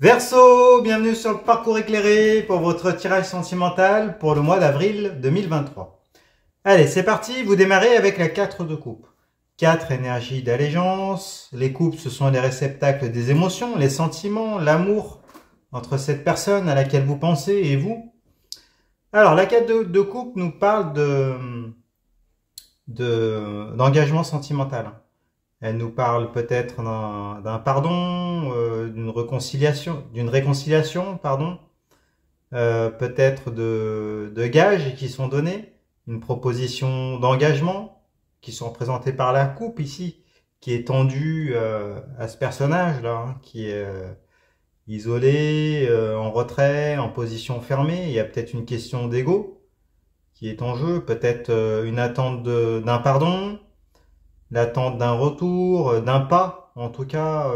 Verseau, bienvenue sur le parcours éclairé pour votre tirage sentimental pour le mois d'avril 2023. Allez, c'est parti, vous démarrez avec la 4 de coupe. 4 énergies d'allégeance, les coupes ce sont les réceptacles des émotions, les sentiments, l'amour entre cette personne à laquelle vous pensez et vous. Alors la 4 de coupe nous parle d'engagement sentimental. Elle nous parle peut-être d'un pardon, d'une réconciliation, pardon, peut-être de gages qui sont donnés, une proposition d'engagement qui sont représentées par la coupe ici, qui est tendue à ce personnage-là, hein, qui est isolé, en retrait, en position fermée. Il y a peut-être une question d'ego qui est en jeu, peut-être une attente d'un pardon, l'attente d'un retour, d'un pas, en tout cas,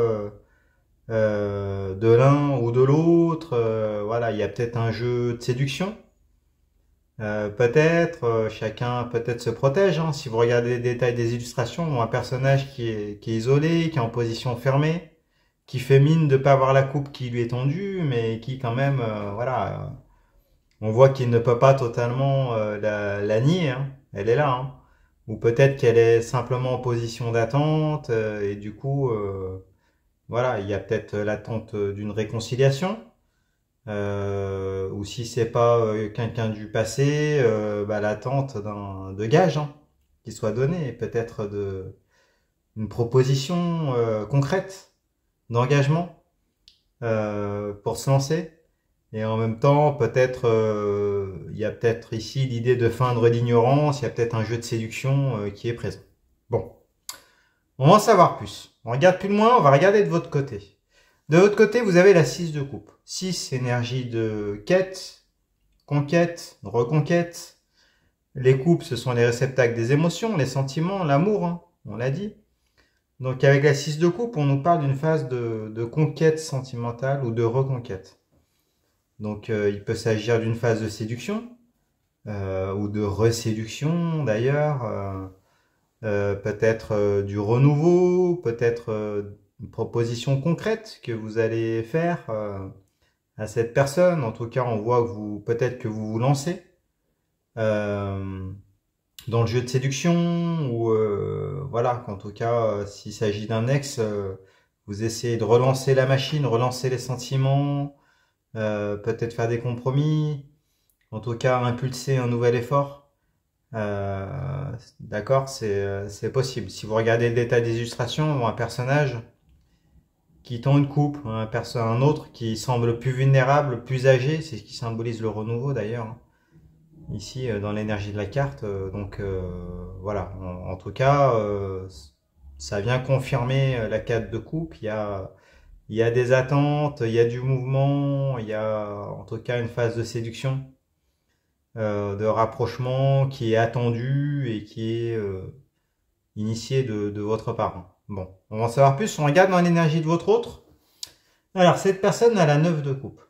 de l'un ou de l'autre. Voilà, il y a peut-être un jeu de séduction. Peut-être, chacun peut-être se protège. Hein. Si vous regardez les détails des illustrations, un personnage qui est isolé, qui est en position fermée, qui fait mine de ne pas avoir la coupe qui lui est tendue, mais qui quand même, voilà, on voit qu'il ne peut pas totalement la nier. Hein. Elle est là. Hein. Ou peut-être qu'elle est simplement en position d'attente et du coup, voilà, il y a peut-être l'attente d'une réconciliation. Ou si c'est pas quelqu'un du passé, l'attente de gage hein, qui soit donné, peut-être une proposition concrète d'engagement pour se lancer. Et en même temps, peut-être, il y a peut-être ici l'idée de feindre l'ignorance, il y a peut-être un jeu de séduction qui est présent. Bon, on va en savoir plus. On regarde plus loin, on va regarder de votre côté. De votre côté, vous avez la 6 de coupe. 6, énergie de quête, conquête, reconquête. Les coupes, ce sont les réceptacles des émotions, les sentiments, l'amour, hein, on l'a dit. Donc avec la 6 de coupe, on nous parle d'une phase de conquête sentimentale ou de reconquête. Donc il peut s'agir d'une phase de séduction ou de reséduction d'ailleurs, peut-être du renouveau, peut-être une proposition concrète que vous allez faire à cette personne. En tout cas, on voit que peut-être que vous vous lancez dans le jeu de séduction ou voilà, qu'en tout cas, s'il s'agit d'un ex, vous essayez de relancer la machine, relancer les sentiments. Peut-être faire des compromis, en tout cas impulser un nouvel effort. D'accord, c'est possible. Si vous regardez le détail des illustrations, on voit un personnage qui tend une coupe, un autre qui semble plus vulnérable, plus âgé, c'est ce qui symbolise le renouveau d'ailleurs, hein. Ici dans l'énergie de la carte. Donc voilà, en tout cas, ça vient confirmer la 4 de coupe. Il y a des attentes, il y a du mouvement, il y a en tout cas une phase de séduction, de rapprochement qui est attendue et qui est initiée de votre part. Bon, on va en savoir plus, on regarde dans l'énergie de votre autre. Alors, cette personne a la 9 de coupe.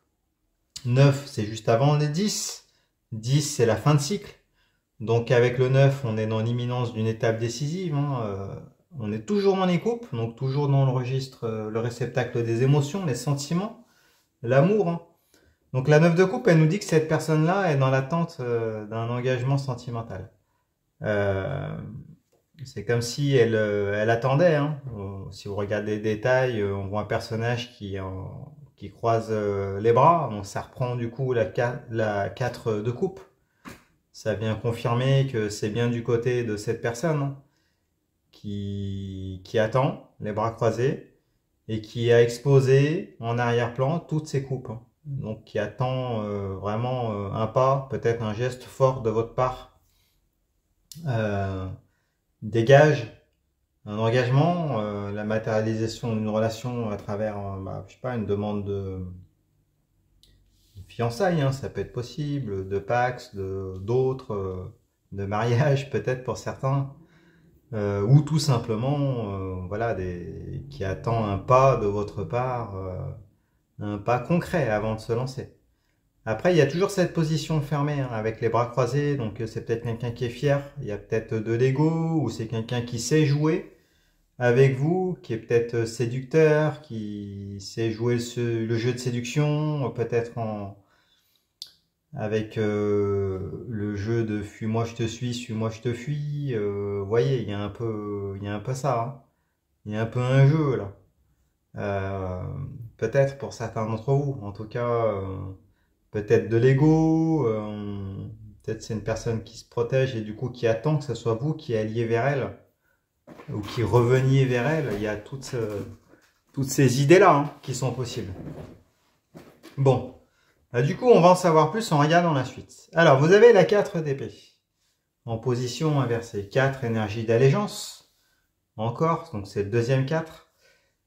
9, c'est juste avant les 10. 10, c'est la fin de cycle. Donc avec le 9, on est dans l'imminence d'une étape décisive. Hein, on est toujours dans les coupes, donc toujours dans le registre, le réceptacle des émotions, les sentiments, l'amour. Hein. Donc la 9 de coupe, elle nous dit que cette personne-là est dans l'attente d'un engagement sentimental. C'est comme si elle attendait. Hein. Si vous regardez les détails, on voit un personnage qui croise les bras. Donc ça reprend du coup la 4 de coupe. Ça vient confirmer que c'est bien du côté de cette personne. Hein, qui attend, les bras croisés, et qui a exposé en arrière-plan toutes ses coupes. Hein. Donc qui attend vraiment un pas, peut-être un geste fort de votre part. Dégage un engagement, la matérialisation d'une relation à travers, je sais pas, une demande de fiançailles, hein, ça peut être possible, de pax, d'autres, de mariage peut-être pour certains. Ou tout simplement, voilà, qui attend un pas de votre part, un pas concret avant de se lancer. Après, il y a toujours cette position fermée, hein, avec les bras croisés, donc c'est peut-être quelqu'un qui est fier, il y a peut-être de l'ego, ou c'est quelqu'un qui sait jouer avec vous, qui est peut-être séducteur, qui sait jouer le jeu de séduction, peut-être avec le jeu de fuis-moi je te suis-moi je te fuis. Vous voyez, il y a un peu ça, hein. Il y a un peu un jeu là. Euh, Peut-être pour certains d'entre vous, en tout cas, peut-être de l'ego, peut-être c'est une personne qui se protège et du coup qui attend que ce soit vous qui alliez vers elle ou qui reveniez vers elle. Il y a toutes ces idées-là, hein, qui sont possibles. Bon, du coup, on va en savoir plus en regardant la suite. Alors, vous avez la 4 d'épée en position inversée. 4 énergie d'allégeance, encore, donc c'est le deuxième 4.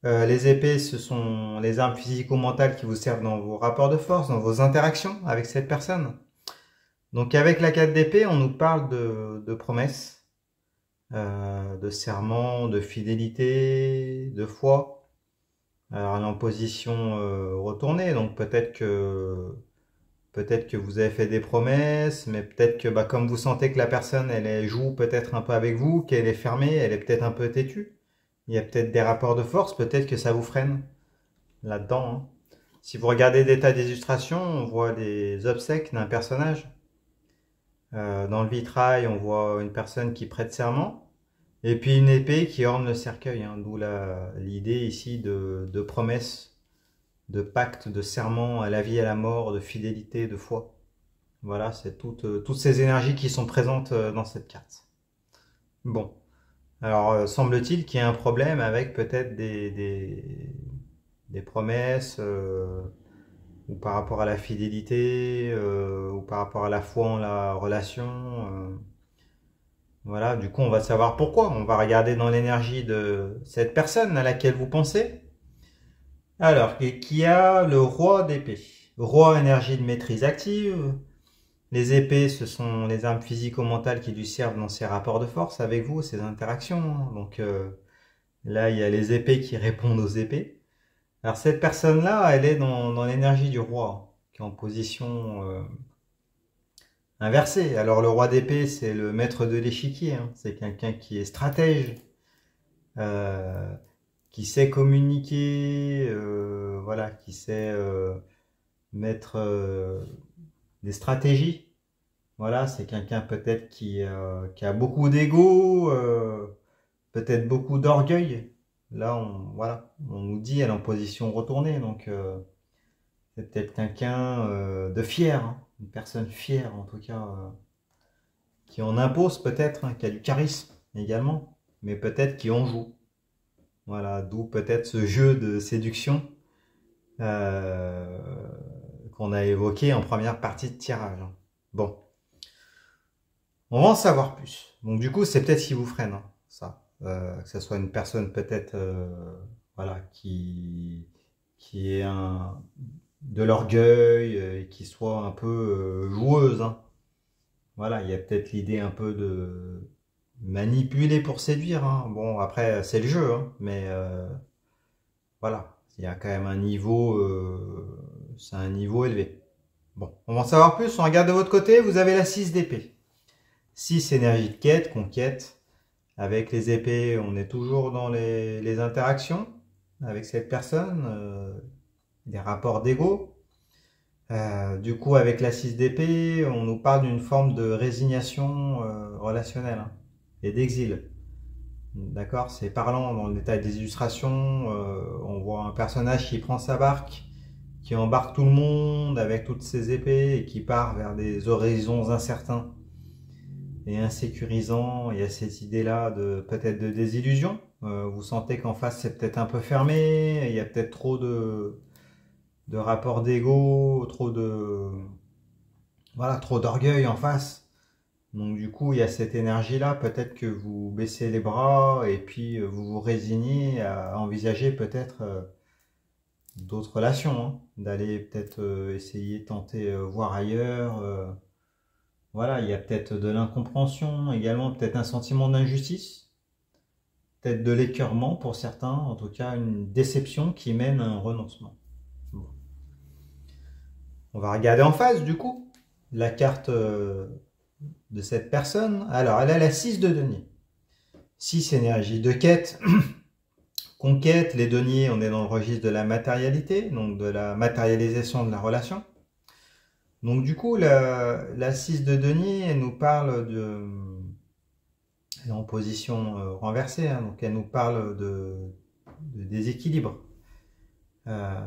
Les épées, ce sont les armes physico-mentales qui vous servent dans vos rapports de force, dans vos interactions avec cette personne. Donc avec la 4 d'épée, on nous parle de promesses, de serments, de fidélité, de foi. Alors elle est en position retournée, donc peut-être que vous avez fait des promesses, mais peut-être que comme vous sentez que la personne elle joue peut-être un peu avec vous, qu'elle est fermée, elle est peut-être un peu têtue. Il y a peut-être des rapports de force, peut-être que ça vous freine là-dedans, hein. Si vous regardez des tas d'illustrations, on voit les obsèques d'un personnage. Dans le vitrail, on voit une personne qui prête serment, et puis une épée qui orne le cercueil, hein, d'où l'idée ici de promesse, de pacte, de serment à la vie et à la mort, de fidélité, de foi. Voilà, c'est toutes ces énergies qui sont présentes dans cette carte. Bon. Alors, semble-t-il qu'il y a un problème avec peut-être des promesses, ou par rapport à la fidélité, ou par rapport à la foi en la relation. Voilà, du coup, on va savoir pourquoi. On va regarder dans l'énergie de cette personne à laquelle vous pensez. Alors, qui a le roi d'épée. Roi, énergie de maîtrise active. Les épées, ce sont les armes physico-mentales qui lui servent dans ses rapports de force avec vous, ses interactions. Donc là, il y a les épées qui répondent aux épées. Alors cette personne-là, elle est dans l'énergie du roi, qui est en position inversée. Alors le roi d'épée, c'est le maître de l'échiquier, hein. C'est quelqu'un qui est stratège, euh, qui sait communiquer, voilà, qui sait mettre des stratégies. Voilà, c'est quelqu'un peut-être qui a beaucoup d'ego, peut-être beaucoup d'orgueil. Là, voilà, on nous dit elle est en position retournée, donc c'est peut-être quelqu'un de fier, hein, une personne fière en tout cas, qui en impose peut-être, hein, qui a du charisme également, mais peut-être qui en joue. Voilà, d'où peut-être ce jeu de séduction euh, qu'on a évoqué en première partie de tirage. Bon. On va en savoir plus. Donc du coup, c'est peut-être ce qui vous freine, hein, ça. Que ce soit une personne peut-être voilà, qui ait de l'orgueil et qui soit un peu joueuse, hein. Voilà, il y a peut-être l'idée un peu de manipuler pour séduire, hein. Bon, après, c'est le jeu, hein, mais voilà, il y a quand même un niveau, c'est un niveau élevé. Bon, on va en savoir plus. On regarde de votre côté, vous avez la 6 d'épée. 6 énergie de quête, conquête. Avec les épées, on est toujours dans les interactions avec cette personne, des rapports d'ego. Du coup, avec la 6 d'épée, on nous parle d'une forme de résignation relationnelle, hein, et d'exil. D'accord, c'est parlant dans le détail des illustrations. On voit un personnage qui prend sa barque, qui embarque tout le monde avec toutes ses épées et qui part vers des horizons incertains et insécurisants. Il y a cette idée-là de peut-être de désillusion. Vous sentez qu'en face c'est peut-être un peu fermé, il y a peut-être trop de rapports d'ego, voilà, trop d'orgueil en face. Donc du coup, il y a cette énergie-là, peut-être que vous baissez les bras et puis vous vous résignez à envisager peut-être d'autres relations, hein, d'aller peut-être essayer, tenter, voir ailleurs. Voilà, il y a peut-être de l'incompréhension, également peut-être un sentiment d'injustice, peut-être de l'écœurement pour certains, en tout cas une déception qui mène à un renoncement. Bon. On va regarder en face du coup la carte de cette personne. Alors, elle a la 6 de denier. 6 énergie de quête, Conquête, les deniers, on est dans le registre de la matérialité, donc de la matérialisation de la relation. Donc du coup, la 6 de denier, elle nous parle elle est en position renversée, hein, donc elle nous parle de déséquilibre euh,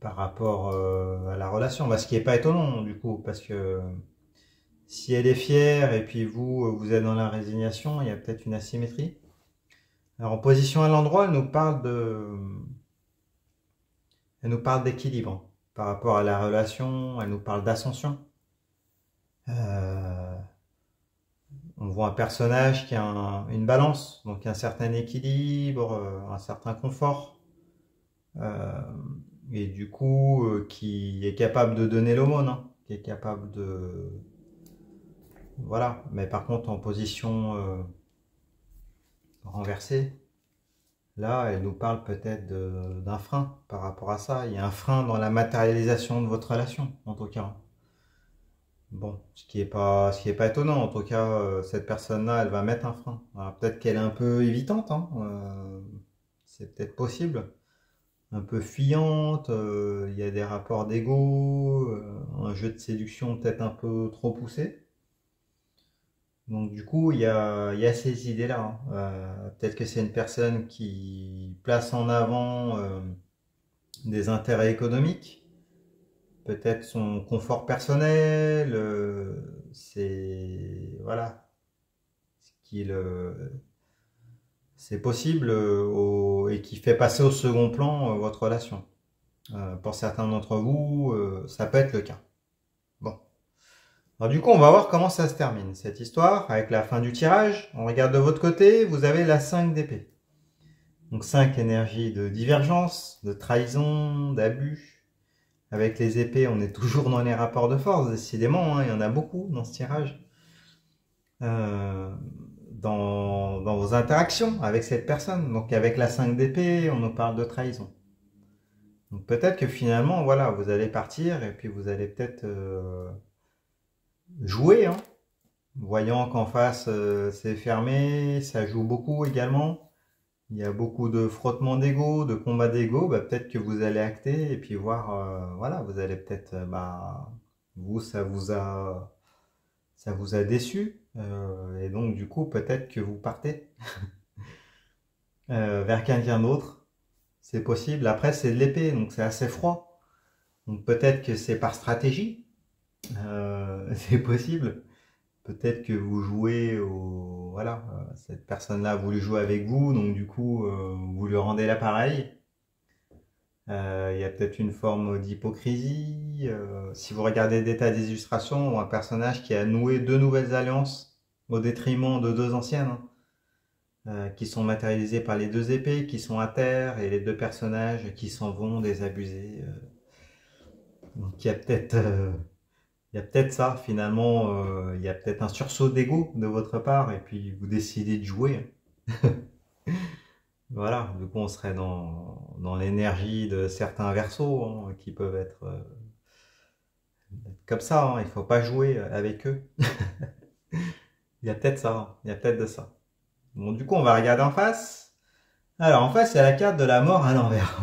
par rapport à la relation. Bah, ce qui n'est pas étonnant du coup, parce que si elle est fière et puis vous êtes dans la résignation, il y a peut-être une asymétrie. Alors en position à l'endroit, elle nous parle d'équilibre par rapport à la relation, elle nous parle d'ascension. Euh, on voit un personnage qui a une balance, donc un certain équilibre, un certain confort, euh, et du coup qui est capable de donner l'aumône, hein, qui est capable de... Voilà, mais par contre en position renversée, là elle nous parle peut-être d'un frein par rapport à ça. Il y a un frein dans la matérialisation de votre relation, en tout cas. Bon, ce qui est pas étonnant, en tout cas, cette personne-là, elle va mettre un frein. Alors, peut-être qu'elle est un peu évitante, hein, c'est peut-être possible. Un peu fuyante, il y a des rapports d'ego, un jeu de séduction peut-être un peu trop poussé. Donc du coup, il y a ces idées-là, hein. Peut-être que c'est une personne qui place en avant des intérêts économiques, peut-être son confort personnel, c'est voilà, qu'il c'est possible et qui fait passer au second plan votre relation. Pour certains d'entre vous, ça peut être le cas. Bon. Alors du coup, on va voir comment ça se termine cette histoire avec la fin du tirage. On regarde de votre côté, vous avez la 5 d'épée. Donc 5 énergies de divergence, de trahison, d'abus. Avec les épées, on est toujours dans les rapports de force, décidément, hein, il y en a beaucoup dans ce tirage. Dans vos interactions avec cette personne. Donc avec la 5 d'épée, on nous parle de trahison. Donc peut-être que finalement, voilà, vous allez partir et puis vous allez peut-être jouer, hein, voyant qu'en face c'est fermé, ça joue beaucoup également. Il y a beaucoup de frottements d'ego, de combats d'ego. Bah, peut-être que vous allez acter et puis voir, voilà, vous allez peut-être, vous, ça vous a déçu. Et donc, du coup, peut-être que vous partez vers quelqu'un d'autre. C'est possible. Après, c'est de l'épée, donc c'est assez froid. Donc, peut-être que c'est par stratégie. C'est possible. Peut-être que vous jouez au... Voilà, cette personne-là a voulu jouer avec vous, donc du coup, vous lui rendez l'appareil. Il y a peut-être une forme d'hypocrisie. Si vous regardez des tas d'illustrations, un personnage qui a noué deux nouvelles alliances au détriment de deux anciennes, hein, qui sont matérialisées par les deux épées, qui sont à terre, et les deux personnages qui s'en vont désabusés. Donc il y a peut-être ça, finalement, il y a peut-être un sursaut d'ego de votre part, et puis vous décidez de jouer. Voilà, du coup on serait dans l'énergie de certains versos, hein, qui peuvent être comme ça, hein, il faut pas jouer avec eux. Il y a peut-être ça, hein, il y a peut-être de ça. Bon, du coup on va regarder en face. Alors en face il y a la carte de la mort à l'envers.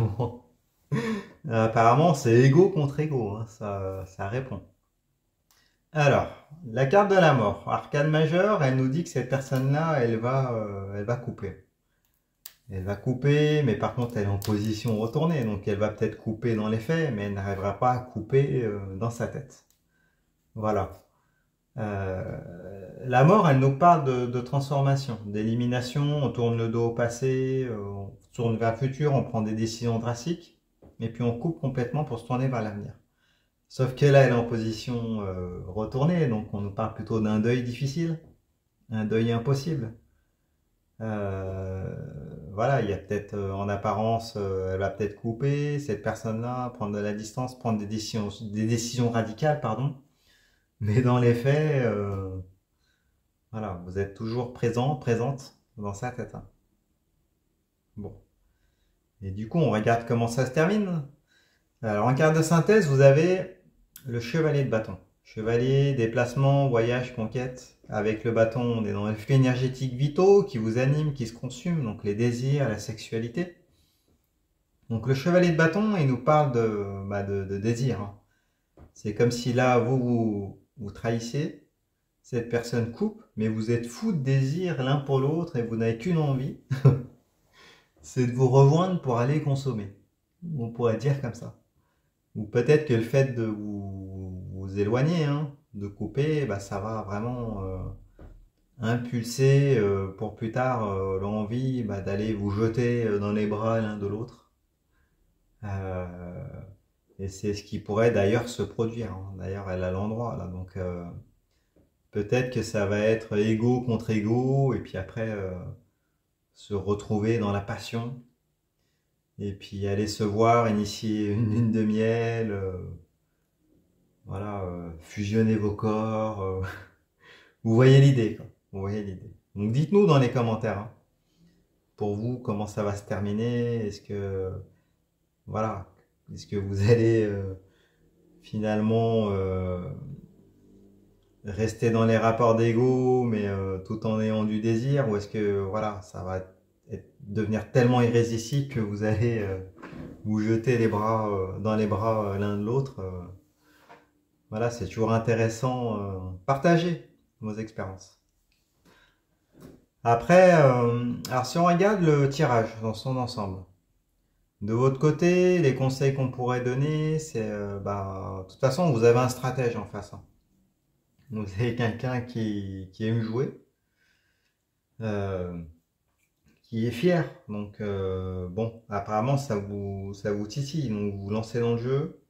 Apparemment c'est ego contre ego, hein, ça répond. Alors, la carte de la mort, arcane majeure, elle nous dit que cette personne-là, elle va couper. Elle va couper, mais par contre, elle est en position retournée, donc elle va peut-être couper dans les faits, mais elle n'arrivera pas à couper dans sa tête. Voilà. La mort, elle nous parle de transformation, d'élimination, on tourne le dos au passé, on tourne vers le futur, on prend des décisions drastiques, et puis on coupe complètement pour se tourner vers l'avenir. Sauf que là, elle est en position retournée, donc on nous parle plutôt d'un deuil difficile, un deuil impossible. Voilà, il y a peut-être en apparence, elle va peut-être couper cette personne-là, prendre de la distance, prendre des décisions radicales, pardon. Mais dans les faits, voilà, vous êtes toujours présent, présente dans sa tête, hein. Bon. Et du coup, on regarde comment ça se termine. Alors, en carte de synthèse, vous avez le chevalier de bâton. Chevalier, déplacement, voyage, conquête. Avec le bâton, on est dans les flux énergétiques vitaux qui vous animent, qui se consument, donc les désirs, la sexualité. Donc le chevalier de bâton, il nous parle de désir, hein. C'est comme si là, vous trahissez, cette personne coupe, mais vous êtes fou de désir l'un pour l'autre et vous n'avez qu'une envie, c'est de vous rejoindre pour aller consommer. On pourrait dire comme ça. Ou peut-être que le fait de vous éloigner, hein, de couper, bah, ça va vraiment impulser pour plus tard l'envie d'aller vous jeter dans les bras l'un de l'autre. Euh, et c'est ce qui pourrait d'ailleurs se produire, hein. D'ailleurs, elle a l'endroit là, donc peut-être que ça va être ego contre ego, et puis après se retrouver dans la passion, et puis aller se voir, initier une lune de miel, voilà, fusionner vos corps. Vous voyez l'idée, quoi. Vous voyez l'idée. Donc dites-nous dans les commentaires, hein, pour vous, comment ça va se terminer. Est-ce que, voilà, est-ce que vous allez finalement rester dans les rapports d'ego, mais tout en ayant du désir, ou est-ce que, voilà, ça va devenir tellement irrésistible que vous allez vous jeter les bras dans les bras l'un de l'autre. Voilà, c'est toujours intéressant. Partagez vos expériences. Après, alors si on regarde le tirage dans son ensemble, de votre côté, les conseils qu'on pourrait donner, c'est, de toute façon, vous avez un stratège en face, hein. Vous avez quelqu'un qui aime jouer, euh, qui est fier. Donc, bon, apparemment, ça vous titille. Donc, vous vous lancez dans le jeu,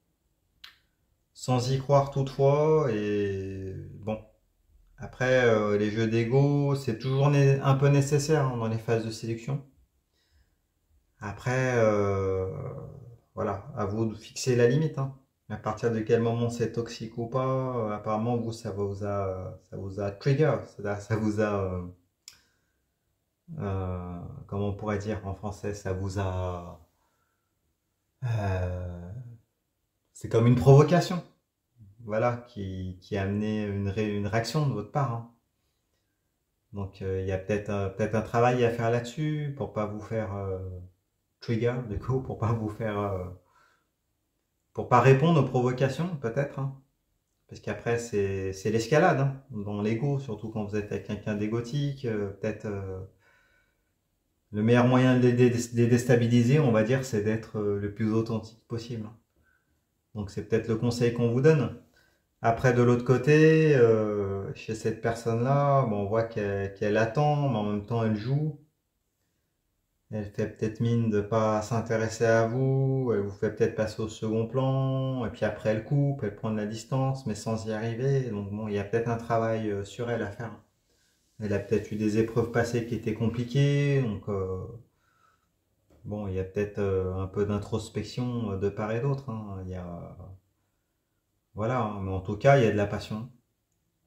sans y croire toutefois. Et bon, après, les jeux d'ego, c'est toujours un peu nécessaire, hein, dans les phases de sélection. Après, voilà, à vous de fixer la limite, hein. À partir de quel moment c'est toxique ou pas, apparemment, vous, ça vous a trigger, c'est-à-dire ça vous a, comment on pourrait dire en français, ça vous a, euh, c'est comme une provocation, voilà, qui a amené une réaction de votre part, hein. Donc, il y a peut-être un travail à faire là-dessus pour pas vous faire trigger, du coup, pour pas répondre aux provocations, peut-être, hein. Parce qu'après, c'est l'escalade, hein, dans l'ego, surtout quand vous êtes avec quelqu'un d'égotique. Peut-être le meilleur moyen de les déstabiliser, on va dire, c'est d'être le plus authentique possible, hein. Donc c'est peut-être le conseil qu'on vous donne. Après, de l'autre côté, chez cette personne-là, bon, on voit qu'elle attend, mais en même temps, elle joue. Elle fait peut-être mine de pas s'intéresser à vous, elle vous fait peut-être passer au second plan, et puis après elle coupe, elle prend de la distance, mais sans y arriver. Donc bon, il y a peut-être un travail sur elle à faire. Elle a peut-être eu des épreuves passées qui étaient compliquées, donc bon, il y a peut-être un peu d'introspection de part et d'autre, hein. Il y a, voilà, hein. Mais en tout cas, il y a de la passion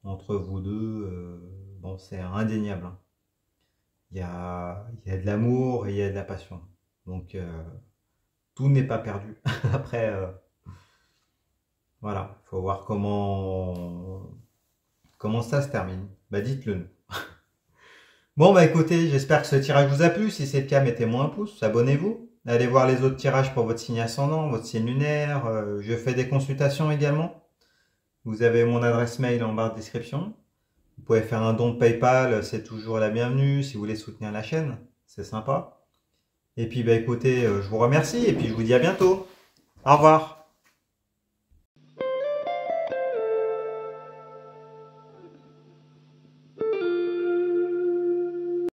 entre vous deux. Bon, c'est indéniable, hein. Il y a de l'amour et il y a de la passion. Donc tout n'est pas perdu. Après, voilà, il faut voir comment ça se termine. Bah dites-le nous. Bon bah écoutez, j'espère que ce tirage vous a plu. Si c'est le cas, mettez-moi un pouce, abonnez-vous. Allez voir les autres tirages pour votre signe ascendant, votre signe lunaire. Je fais des consultations également. Vous avez mon adresse mail en barre de description. Vous pouvez faire un don de PayPal, c'est toujours la bienvenue si vous voulez soutenir la chaîne. C'est sympa. Et puis bah écoutez, je vous remercie et puis je vous dis à bientôt. Au revoir.